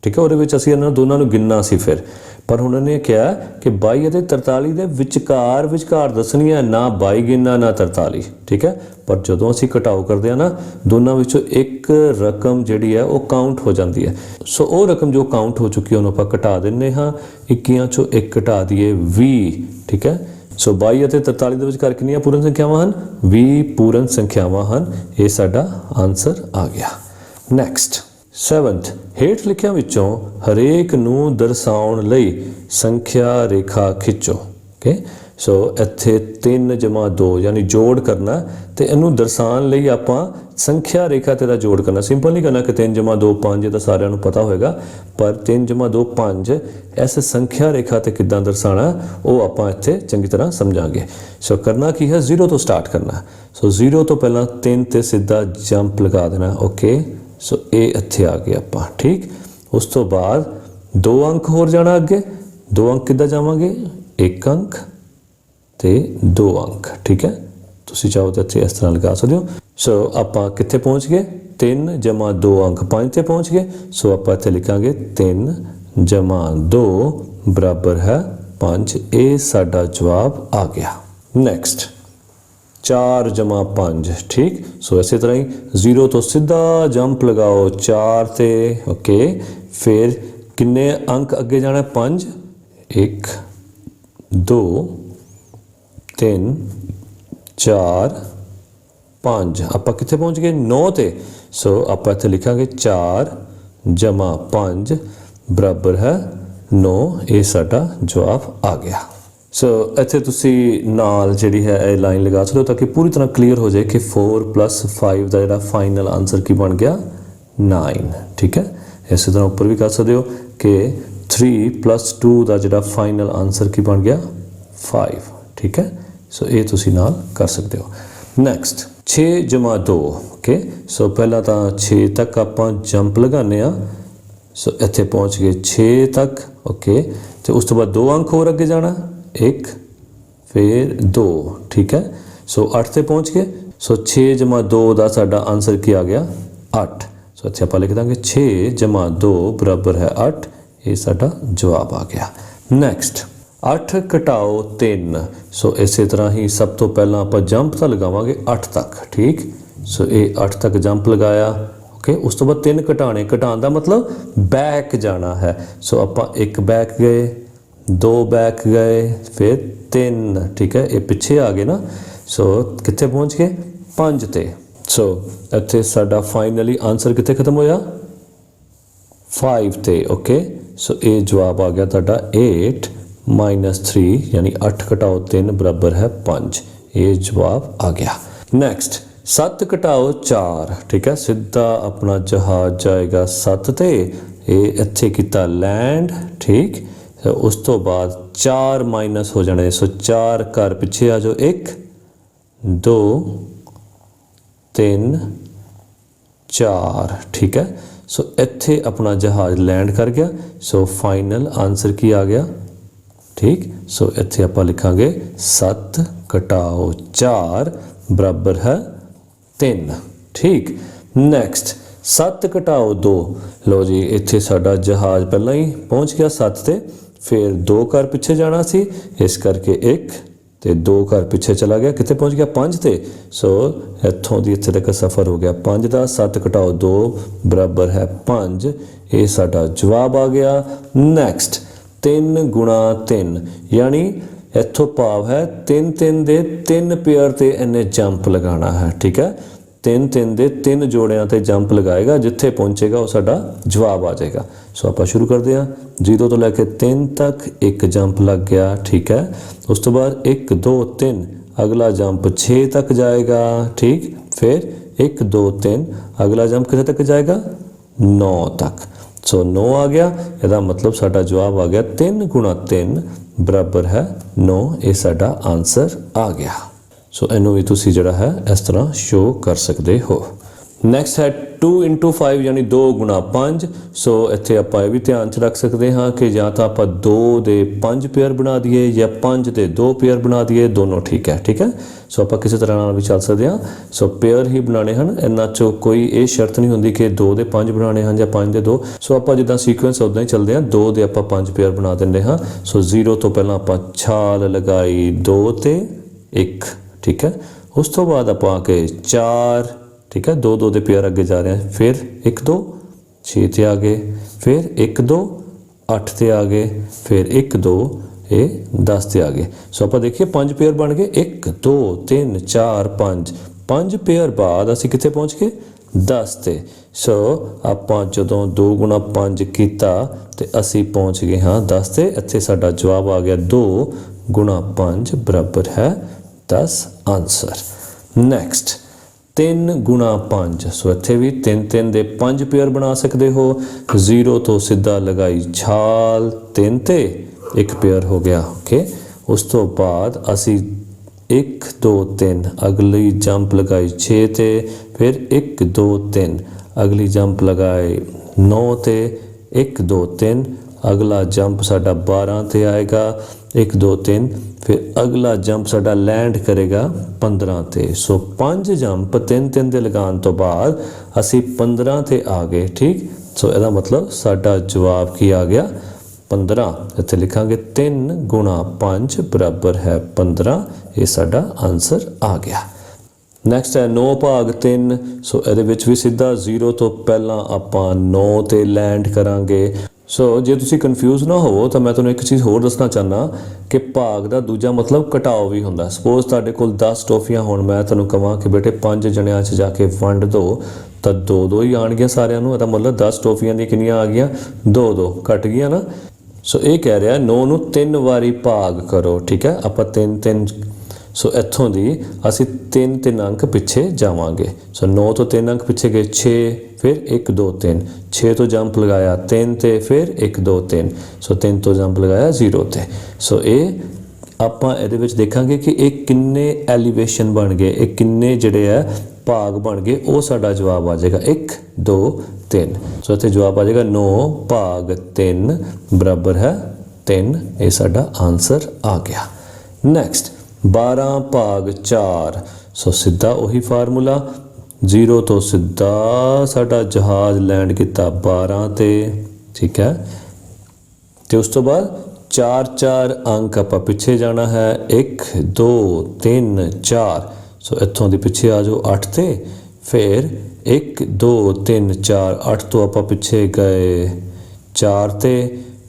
ਠੀਕ ਹੈ, ਉਹਦੇ ਵਿੱਚ ਅਸੀਂ ਇਹਨਾਂ ਦੋਨਾਂ ਨੂੰ ਗਿਣਨਾ ਸੀ ਫਿਰ, ਪਰ ਹੁਣ ਉਹਨੇ ਕਿਹਾ ਕਿ 22 ਅਤੇ 43 ਦੇ ਵਿਚਕਾਰ ਦੱਸਣੀ ਹੈ, ਨਾ 22 ਗਿਣਨਾ ਨਾ 43। ਠੀਕ ਹੈ, ਪਰ ਜਦੋਂ ਅਸੀਂ ਘਟਾਓ ਕਰਦੇ ਹਾਂ ਨਾ, ਦੋਨਾਂ ਵਿੱਚੋਂ ਇੱਕ ਰਕਮ ਜਿਹੜੀ ਹੈ ਉਹ ਕਾਊਂਟ ਹੋ ਜਾਂਦੀ ਹੈ। ਸੋ ਉਹ ਰਕਮ ਜੋ ਕਾਊਂਟ ਹੋ ਚੁੱਕੀ ਉਹਨੂੰ ਆਪਾਂ ਘਟਾ ਦਿੰਦੇ ਹਾਂ, 21 ਚੋਂ 1 ਘਟਾ ਦਈਏ 20। ਠੀਕ ਹੈ, ਸੋ 22 ਅਤੇ 43 ਦੇ ਵਿਚਕਾਰ ਕਿੰਨੀਆਂ ਪੂਰਨ ਸੰਖਿਆਵਾਂ ਹਨ? 20 ਪੂਰਨ ਸੰਖਿਆਵਾਂ ਹਨ। ਇਹ ਸਾਡਾ ਆਨਸਰ ਆ ਗਿਆ। ਨੈਕਸਟ 7th ਹੇਠ ਲਿਖਿਆਂ ਵਿੱਚੋਂ ਹਰੇਕ ਨੂੰ ਦਰਸਾਉਣ ਲਈ ਸੰਖਿਆ ਰੇਖਾ ਖਿੱਚੋ। ਓਕੇ, ਸੋ ਇੱਥੇ 3 ਜਮਾ 2 ਯਾਨੀ ਜੋੜ ਕਰਨਾ ਤੇ ਇਹਨੂੰ ਦਰਸਾਉਣ ਲਈ ਆਪਾਂ ਸੰਖਿਆ ਰੇਖਾ ਤੇ ਦਾ ਜੋੜ ਕਰਨਾ। ਸਿੰਪਲ ਨਹੀਂ ਕਰਨਾ ਕਿ 3 ਜਮਾ 2 5, ਇਹ ਤਾਂ ਸਾਰਿਆਂ ਨੂੰ ਪਤਾ ਹੋਏਗਾ, ਪਰ 3 ਜਮਾ 2 5 ਇਸ ਸੰਖਿਆ ਰੇਖਾ ਤੇ ਕਿੱਦਾਂ ਦਰਸਾਉਣਾ ਉਹ ਆਪਾਂ ਇੱਥੇ ਚੰਗੀ ਤਰ੍ਹਾਂ ਸਮਝਾਂਗੇ। ਸੋ ਕਰਨਾ ਕੀ ਹੈ, 0 ਤੋਂ ਸਟਾਰਟ ਕਰਨਾ। ਸੋ 0 ਤੋਂ ਪਹਿਲਾਂ 3 ਤੇ ਸਿੱਧਾ ਜੰਪ ਲਗਾ ਦੇਣਾ। ਓਕੇ, ਸੋ ਇਹ ਇੱਥੇ ਆ ਗਏ ਆਪਾਂ। ਠੀਕ, ਉਸ ਤੋਂ ਬਾਅਦ 2 ਅੰਕ ਹੋਰ ਜਾਣਾ ਅੱਗੇ, 2 अंक किद्दां जावांगे 1 अंक ते 2 अंक ठीक है। तुसीं चाहो तो इत्थे इस तरह लगा सकदे हो। सो आपां कित्थे पहुँच गए 3 जमा 2 अंक 5 ते पहुँच गए। सो आपां इत्थे लिखांगे 3 जमा 2 बराबर है 5। ये साडा जवाब आ गया। नैक्सट 4 जमा 5 ठीक। सो इस तरह ही 0 तो सीधा जंप लगाओ 4 ते ओके। फिर किन्ने अंक अगे जाना 5 1 2 3 4 5 आपां कित्थे पहुँच गए 9 ते। सो आपां इत्थे लिखांगे 4 जमा 5 बराबर है 9। ये साडा जवाब आ गया। सो इत्थे तुसी नाल जिहड़ी है ये लाइन लगा सकते हो ताकि पूरी तरह क्लीयर हो जाए कि 4 + 5 का जिहड़ा फाइनल आंसर की बन गया 9 ठीक है। इस तरह ऊपर भी कर सकते हो कि 3 + 2 का जिहड़ा फाइनल आंसर की बन गया 5 ठीक है। सो ये तुसी नाल कर सकते हो। नैक्सट 6 जमा 2 ओके। सो पहला तो 6 तक आपां जंप लगाने आ। सो इत्थे पहुँच गए 6 तक ओके। तो उस तो बाद 2 अंक होर अगे जाना 1 फिर 2 ठीक है। सो 8 ते पहुँच गए। सो 6 जमा 2 का साडा आंसर की आ गया 8। सो इत्थे आपां लिख दांगे 6 जमा 2 बराबर है 8। ये साडा जवाब आ गया। नैक्सट 8 घटाओ 3। सो इस तरह ही सब तो पहला आप जंप तो लगावांगे 8 तक ठीक। सो ये 8 तक जंप लगाया ओके। उस तो बाद 3 घटाने घटाने का मतलब बैक जाना है। सो आप 1 बैक गए 2 बैक गए फिर 3 ठीक है। ये पिछे आ गए ना। सो कित्थे पहुँच गए 5 ते। सो इत्थे साडा फाइनली आंसर कित्थे खत्म होया 5 ते ओके। सो ये जवाब आ गया तुहाडा 8 - 3 यानी 8 घटाओ 3 बराबर है 5। ये जवाब आ गया। नैक्सट 7 घटाओ 4 ठीक है। सीधा अपना जहाज जाएगा 7 ते। ये इत्थे कीता लैंड ठीक। उस तो बाद 4 माइनस हो जाने। सो 4 घर पिछे आ जाओ 1 2 3 4 ठीक है। सो इत्थे अपना जहाज लैंड कर गया। सो फाइनल आंसर की आ गया ठीक। सो इत्थे आपां लिखांगे 7 घटाओ 4 बराबर है 3 ठीक। नैक्सट 7 घटाओ 2। लो जी इत्थे साडा जहाज पहला ही पहुँच गया 7 ते। फिर 2 घर पिछे जाना सी इस करके 1 ते 2 घर पिछे चला गया कित्थे पहुँच गया 5 ते। सो इत्थों दी इत्थे तक सफ़र हो गया 5 का। 7 घटाओ 2 बराबर है 5। ये साडा जवाब आ गया। नैक्सट 3 गुणा 3 यानी इत्थों भाव है 3 3 दे 3 पेयर ते इन्हें जंप लगाना है ठीक है। 3 3 दे 3 जोड़ियां ते जंप लगाएगा जिथे पहुँचेगा वो साडा जवाब आ जाएगा। सो आप शुरू करते हैं 0 तो लैके 3 तक 1 जंप लग गया ठीक है। उस तो बाद 1 2 3 अगला जंप 6 तक जाएगा ठीक। फिर 1 2 3 अगला जंप कितने तक जाएगा 9 तक। सो 9 आ गया। यदा मतलब साडा जवाब आ गया 3 गुणा 3 बराबर है 9। ये साडा आंसर आ गया। सो इनू भी तुसी जिहड़ा है इस तरह शो कर सकते हो। नैक्सट है 2 × 5 यानी 2 गुणा 5। सो इत्थे आपां ये भी ध्यान च रख सकते हाँ कि या तो आपां 2 दे 5 पेयर बना दिए या 5 दे 2 पेयर बना दिए दोनों ठीक है। सो आपां किसी तरह नाल भी चल सकते हैं। सो पेयर ही बनाने हैं। इन्हां चों कोई ये शर्त नहीं होंदी कि 2 दे 5 बनाने हैं या 5 दे 2। सो आपां जिद्दां सीक्वेंस उदां ही चलते हैं 2 दे आपां 5 पेयर बना दिंदे हाँ। सो 0 तो पहलां आपां छाल लगाई 2 ते 1 ठीक है। उस तो बाद आपां आके 4 ठीक है। 2 2 दे पेयर अगे जा रहे हैं। फिर 1 2 6 ते आ गए। फिर 1 2 8 ते आ गए। फिर 1 2 ये 10 ते आ गए। सो आप देखिए 5 पेयर बन गए 1 2 3 4 5 5 पेयर बाद असी कितने पहुँच गए 10 ते। सो आप जो 2 गुणा 5 किया तो असी पहुँच गए हाँ 10 ते। इत्थे साडा जवाब आ गया 2 गुणा 5 बराबर है 10 आंसर। नैक्सट 3 गुणा 5। सो इत्थे भी 3 3 दे 5 पेयर बना सकते हो। 0 तो सीधा लगाई छाल 3 ते 1 पेयर हो गया ओके। उस तो बाद असी 1 2 3 अगली जंप लगाई 6 ते। फिर 1 2 3 अगली जंप लगाई 9 ते 1 2 3 अगला जंप साडा 12 ते आएगा 1 2 3, फिर अगला जंप साडा लैंड करेगा 15 ते। सो 5 जंप 3 3 दे लगान तो बाद असी 15 ते आ गए, ठीक। सो ਇਹਦਾ मतलब साडा जवाब की आ गया 15। ਇੱਥੇ ਲਿਖਾਂਗੇ 3 गुणा 5 बराबर है 15, ये साडा आंसर आ गया। नैक्सट है 9 भाग 3। सो ਇਹਦੇ ਵਿੱਚ ਵੀ ਸਿੱਧਾ 0 ਤੋਂ ਪਹਿਲਾਂ ਆਪਾਂ 9 ਤੇ ਲੈਂਡ ਕਰਾਂਗੇ। ਸੋ ਜੇ ਤੁਸੀਂ ਕਨਫਿਊਜ਼ ਨਾ ਹੋਵੋ ਤਾਂ ਮੈਂ ਤੁਹਾਨੂੰ ਇੱਕ ਚੀਜ਼ ਹੋਰ ਦੱਸਣਾ ਚਾਹਨਾ ਕਿ ਭਾਗ ਦਾ ਦੂਜਾ ਮਤਲਬ ਘਟਾਓ ਵੀ ਹੁੰਦਾ। ਸਪੋਜ਼ ਤੁਹਾਡੇ ਕੋਲ 10 ਟੋਫੀਆਂ ਹੋਣ, ਮੈਂ ਤੁਹਾਨੂੰ ਕਹਾਂ ਕਿ ਬੇਟੇ 5 ਜਣਿਆਂ 'ਚ ਜਾ ਕੇ ਵੰਡ ਦਿਓ ਤਾਂ 2-2 ਹੀ ਆਣਗੀਆਂ ਸਾਰਿਆਂ ਨੂੰ। ਇਹਦਾ ਮਤਲਬ 10 ਟੋਫੀਆਂ ਦੀ ਕਿੰਨੀਆਂ ਆ ਗਈਆਂ? 2-2 ਘਟ ਗਈਆਂ ਨਾ। ਸੋ ਇਹ ਕਹਿ ਰਿਹਾ 9 ਨੂੰ 3 ਵਾਰੀ ਭਾਗ ਕਰੋ, ਠੀਕ ਹੈ। ਆਪਾਂ 3-3, ਸੋ ਇੱਥੋਂ ਦੀ ਅਸੀਂ 3-3 ਅੰਕ ਪਿੱਛੇ ਜਾਵਾਂਗੇ। ਸੋ 9 ਤੋਂ 3 ਅੰਕ ਪਿੱਛੇ ਗਏ 6, फिर 1 2 3, 6 तो जंप लगाया 3 ते, फिर 1 2 3, सो 3 तो जंप लगाया 0 ते। सो ये ਆਪਾਂ ਇਹਦੇ ਵਿੱਚ ਦੇਖਾਂਗੇ ਕਿ ਇਹ ਕਿੰਨੇ ਐਲੀਵੇਸ਼ਨ ਬਣ ਗਏ, ਇਹ ਕਿੰਨੇ ਜਿਹੜੇ ਹੈ ਭਾਗ ਬਣ ਗਏ, ਉਹ ਸਾਡਾ ਜਵਾਬ ਆ ਜਾਏਗਾ 1 2 3। ਸੋ ਇੱਥੇ ਜਵਾਬ ਆ ਜਾਏਗਾ 9 ਭਾਗ 3 ਬਰਾਬਰ ਹੈ 3, ਇਹ ਸਾਡਾ ਆਨਸਰ ਆ ਗਿਆ। ਨੈਕਸਟ 12 ਭਾਗ 4। ਸੋ ਸਿੱਧਾ ਉਹੀ ਫਾਰਮੂਲਾ, 0 ਤੋਂ ਸਿੱਧਾ ਸਾਡਾ ਜਹਾਜ਼ ਲੈਂਡ ਕੀਤਾ 12 ਤੇ, ਠੀਕ ਹੈ। ਤੇ ਉਸ ਤੋਂ ਬਾਅਦ 4-4 ਅੰਕ ਆਪਾਂ ਪਿੱਛੇ ਜਾਣਾ ਹੈ, 1 2 3 4। ਸੋ ਇੱਥੋਂ ਦੀ ਪਿੱਛੇ ਆ ਜਾਓ 8 ਤੇ, ਫਿਰ 1 2 3 4, 8 ਤੋਂ ਆਪਾਂ ਪਿੱਛੇ ਗਏ 4 ਤੇ,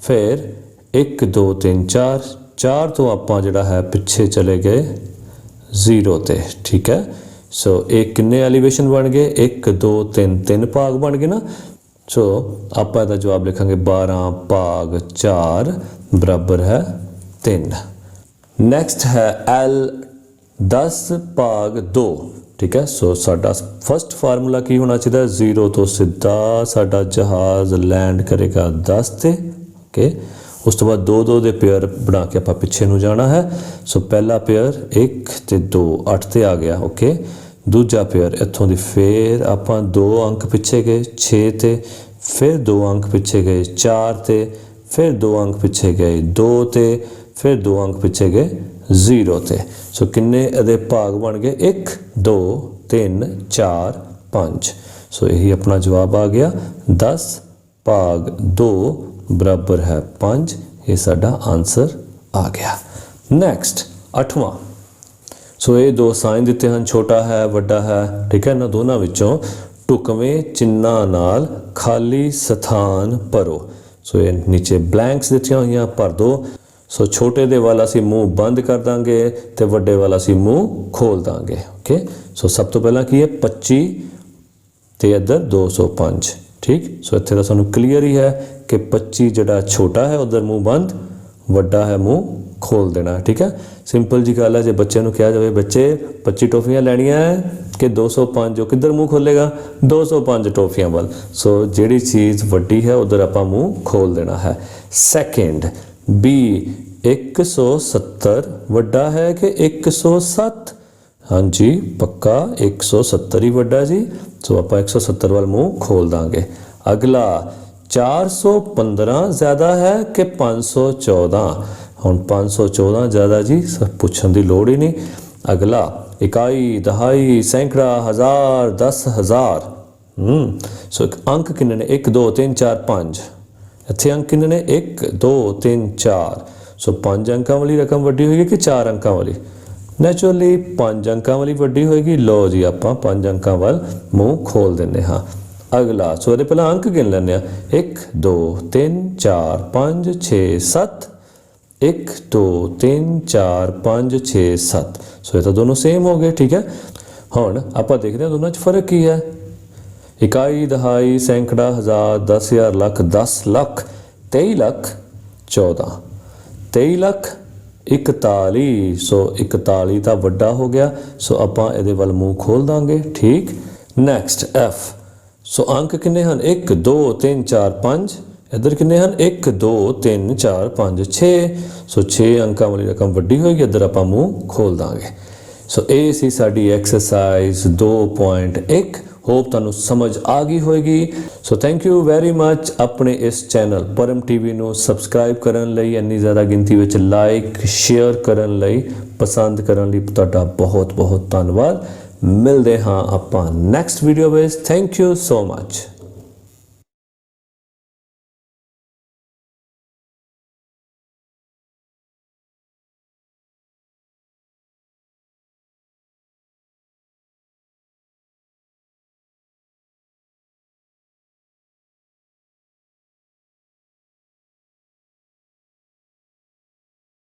ਫਿਰ 1 2 3 4, 4 ਤੋਂ ਆਪਾਂ ਜਿਹੜਾ ਹੈ ਪਿੱਛੇ ਚਲੇ ਗਏ 0 ਤੇ, ਠੀਕ ਹੈ। सो एक किन्ने एलिवेशन बन गए? 1 2 3, 3 भाग बन गए ना। सो आप इसका जवाब लिखांगे 12 भाग 4 बराबर है 3। नैक्सट है L 10 भाग 2, ठीक है। सो साडा फर्स्ट फार्मूला की होना चाहिए? 0 तो सीधा साडा जहाज लैंड करेगा 10 ते, ओके। उस तो बाद 2-2 ਦੇ पेयर बना के ਆਪਾਂ ਪਿੱਛੇ ਨੂੰ ਜਾਣਾ है। सो पहला पेयर 1 ਤੇ 2 8 ਤੇ ਆ ਗਿਆ, ओके। दूजा पेयर इत्थों ਦੀ फिर ਆਪਾਂ 2 अंक ਪਿੱਛੇ ਗਏ 6 ਤੇ, फिर 2 अंक ਪਿੱਛੇ ਗਏ 4 ਤੇ, फिर 2 अंक ਪਿੱਛੇ ਗਏ 2 ਤੇ, फिर 2 अंक ਪਿੱਛੇ ਗਏ 0 ਤੇ। सो ਕਿੰਨੇ ਇਹਦੇ ਭਾਗ ਬਣ ਗਏ? 1 2 3 4 5। सो यही अपना जवाब आ गया 10 भाग 2 बराबर है 5, ये साडा आंसर आ गया। नैक्सट 8वां। सो ये 2 साइन दिते हैं, छोटा है वड्डा है, ठीक है। इन्हां दोनों विचों ढुकवें चिन्हां नाल खाली स्थान भरो। सो ये नीचे ब्लैंक्स दित्तियां होईयां, भर दो। सो छोटे दे वाला असीं मूँह बंद कर दांगे ते वड्डे वाला असीं मूँह खोल दांगे, ओके। सो सब तो पहला की है 25 ते इधर 205, ठीक। सो इत्थे तां सानूं क्लीयर ही है कि 25 जिहड़ा छोटा है उधर मूँह बंद, वड्डा है मूँह खोल देना, ठीक है। सिंपल जी गल है। जो बच्चे नूं कहा जाए बच्चे 25 टॉफियां लैनियां है कि 205, जो किधर मूँह खोलेगा? 205 टॉफियां वाल। सो जिहड़ी चीज़ वड्डी है उधर आपां मूँह खोल देना है। सैकेंड बी 170 वड्डा है कि 107? हाँ जी पक्का 170 ही वड्डा जी। सो आप 170 वाल मूँह खोल देंगे। अगला 415 ज़्यादा है कि 514? हुण 514 ज़्यादा जी, सब पूछण की लोड़ ही नहीं। अगला इकाई दहाई सैकड़ा हज़ार 10,000। सो अंक किन्ने ने? 1 2 3 4 5। इत्थे अंक किन्ने ने? 1 2 3 4। सो 5 अंकों वाली रकम वड्डी होगी कि 4 अंकों वाली? नैचुरली 5 अंकों वाली वड्डी होएगी। लो जी आप 5 अंकों वाल मूँह खोल देने हाँ। अगला सो ये पहला अंक गिन लेने 1 2 3 4 5 6 7, 1 2 3 4 5 6 7। सो ये तो दोनों सेम हो गए, ठीक है। हुण आपां देखते हैं दोनों च फर्क की है। इकाई दहाई सैकड़ा हज़ार 10,000 लख 10 लख 23 लख 14, 23 लख 41। सो 41 तो वड्डा हो गया। सो आपां इहदे वल मूँह खोल दांगे, ठीक। Next F. सो अंक किन्ने हैं? 1 2 3 4 5। इधर किन्ने हैं? 1 2 3 4 5 6। सो 6 अंकों वाली रकम वड्डी होगी, इधर आपां मूँह खोल दांगे। सो ये सी साडी एक्सरसाइज 2.1। ਹੋਪ ਤੁਹਾਨੂੰ ਸਮਝ ਆ ਗਈ ਹੋਏਗੀ। So thank you very much. ਆਪਣੇ ਇਸ ਚੈਨਲ ਪਰਮ ਟੀਵੀ ਨੂੰ ਸਬਸਕ੍ਰਾਈਬ ਕਰਨ ਲਈ, ਇੰਨੀ ਜ਼ਿਆਦਾ ਗਿਣਤੀ ਵਿੱਚ ਲਾਈਕ ਸ਼ੇਅਰ ਕਰਨ ਲਈ, ਪਸੰਦ ਕਰਨ ਲਈ ਤੁਹਾਡਾ ਬਹੁਤ ਬਹੁਤ ਧੰਨਵਾਦ। ਮਿਲਦੇ ਹਾਂ ਆਪਾਂ ਨੈਕਸਟ ਵੀਡੀਓ ਵਿੱਚ। Thank you so much.